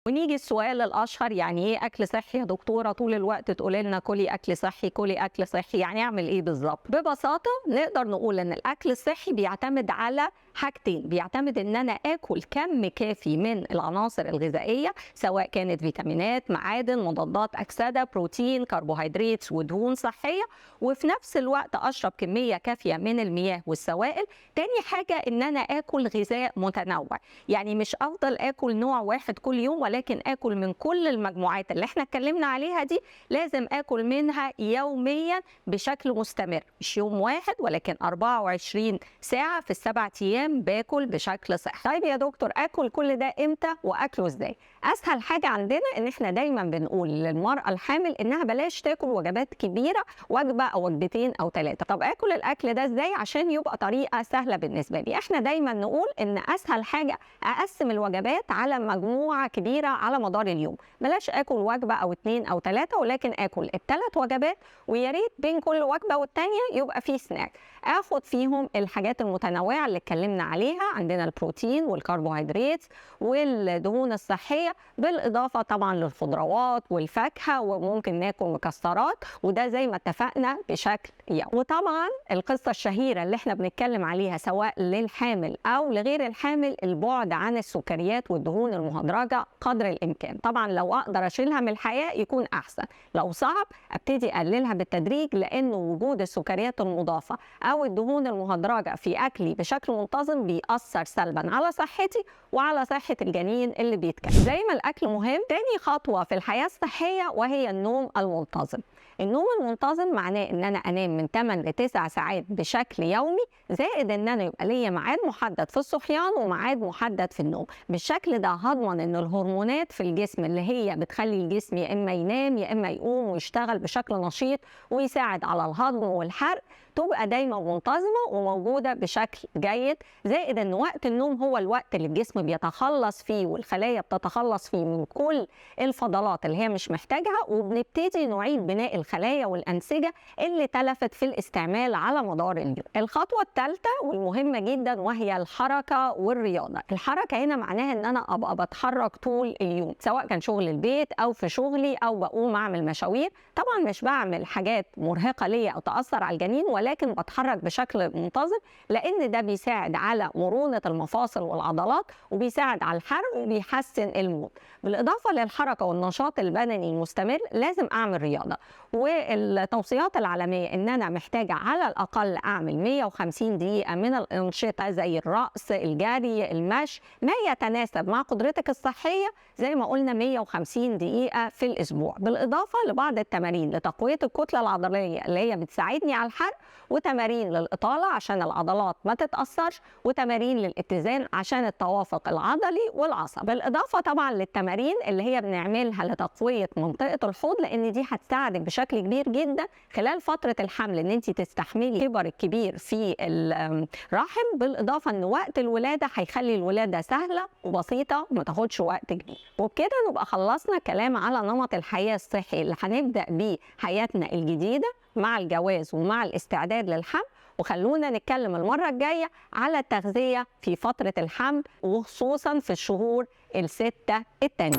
ونيجي السؤال الأشهر، يعني إيه أكل صحي يا دكتورة؟ طول الوقت تقولي لنا كلي أكل صحي كلي أكل صحي، يعني أعمل إيه بالظبط؟ ببساطة نقدر نقول إن الأكل الصحي بيعتمد على حاجتين، بيعتمد إن أنا آكل كم كافي من العناصر الغذائية، سواء كانت فيتامينات، معادن، مضادات أكسدة، بروتين، كربوهيدرات ودهون صحية، وفي نفس الوقت أشرب كمية كافية من المياه والسوائل. تاني حاجة إن أنا آكل غذاء متنوع، يعني مش أفضل آكل نوع واحد كل يوم، ولكن آكل من كل المجموعات اللي احنا اتكلمنا عليها دي، لازم آكل منها يوميا بشكل مستمر، مش يوم واحد ولكن 24 ساعة في السبع أيام باكل بشكل صحي. طيب يا دكتور، آكل كل ده إمتى وآكله إزاي؟ أسهل حاجة عندنا إن احنا دايما بنقول للمرأة الحامل إنها بلاش تاكل وجبات كبيرة، وجبة أو وجبتين أو ثلاثة. طب آكل الأكل ده إزاي عشان يبقى طريقة سهلة بالنسبة لي؟ احنا دايما نقول إن أسهل حاجة أقسم الوجبات على مجموعة كبيرة على مدار اليوم، بلاش آكل وجبة أو اتنين أو تلاتة، ولكن آكل الثلاث وجبات، ويا ريت بين كل وجبة والتانية يبقى في سناك آخد فيهم الحاجات المتنوعة اللي اتكلمنا عليها. عندنا البروتين والكربوهيدرات والدهون الصحية، بالإضافة طبعا للخضروات والفاكهة، وممكن ناكل مكسرات، وده زي ما اتفقنا بشكل يومي. وطبعا القصة الشهيرة اللي احنا بنتكلم عليها سواء للحامل أو لغير الحامل، البعد عن السكريات والدهون المهدرجة قدر الإمكان. طبعا لو أقدر أشيلها من الحياة يكون أحسن، لو صعب أبتدي أقللها بالتدريج، لأن وجود السكريات المضافة أو الدهون المهدرجة في أكلي بشكل منتظم بيأثر سلبا على صحتي وعلى صحة الجنين اللي بيتكلم. زي ما الأكل مهم، تاني خطوة في الحياة الصحية وهي النوم المنتظم. النوم المنتظم معناه ان انا انام من 8 ل 9 ساعات بشكل يومي، زائد ان انا يبقى ليا ميعاد محدد في الصحيان وميعاد محدد في النوم. بالشكل ده هضمن ان الهرمونات في الجسم اللي هي بتخلي الجسم يا اما ينام يا اما يقوم ويشتغل بشكل نشيط ويساعد على الهضم والحرق، تبقى دايما منتظمه وموجوده بشكل جيد. زائد ان وقت النوم هو الوقت اللي الجسم بيتخلص فيه والخلايا بتتخلص فيه من كل الفضلات اللي هي مش محتاجها، وبنبتدي نعيد بناء الخلايا والأنسجة اللي تلفت في الاستعمال على مدار اليوم. الخطوة الثالثة والمهمة جدا وهي الحركة والرياضة. الحركة هنا معناها ان انا ابقى بتحرك طول اليوم، سواء كان شغل البيت او في شغلي او بقوم اعمل مشاوير. طبعا مش بعمل حاجات مرهقة ليا او تأثر على الجنين، ولكن بتحرك بشكل منتظم، لان ده بيساعد على مرونة المفاصل والعضلات، وبيساعد على الحرق وبيحسن المود. بالاضافة للحركة والنشاط البدني المستمر لازم اعمل رياضة، والتوصيات العالمية ان انا محتاجة على الاقل اعمل 150 دقيقة من الانشطة زي الرقص، الجري، المشي، ما يتناسب مع قدرتك الصحية، زي ما قلنا 150 دقيقة في الاسبوع. بالاضافة لبعض التمارين لتقوية الكتلة العضلية اللي هي بتساعدني على الحرق، وتمارين للإطالة عشان العضلات ما تتأثرش، وتمارين للاتزان عشان التوافق العضلي والعصب. بالإضافة طبعا للتمارين اللي هي بنعملها لتقوية منطقة الحوض، لأن دي هتساعدك بشكل كبير جدا خلال فترة الحمل ان انت تستحملي الكبر الكبير في الرحم. بالإضافة ان وقت الولادة هيخلي الولادة سهلة وبسيطة وما تاخدش وقت كبير. وبكده نبقى خلصنا كلام على نمط الحياة الصحي اللي هنبدأ بيه حياتنا الجديدة مع الجواز ومع الاستعداد للحمل. وخلونا نتكلم المرة الجاية على التغذية في فترة الحمل، وخصوصا في الشهور الستة التانية.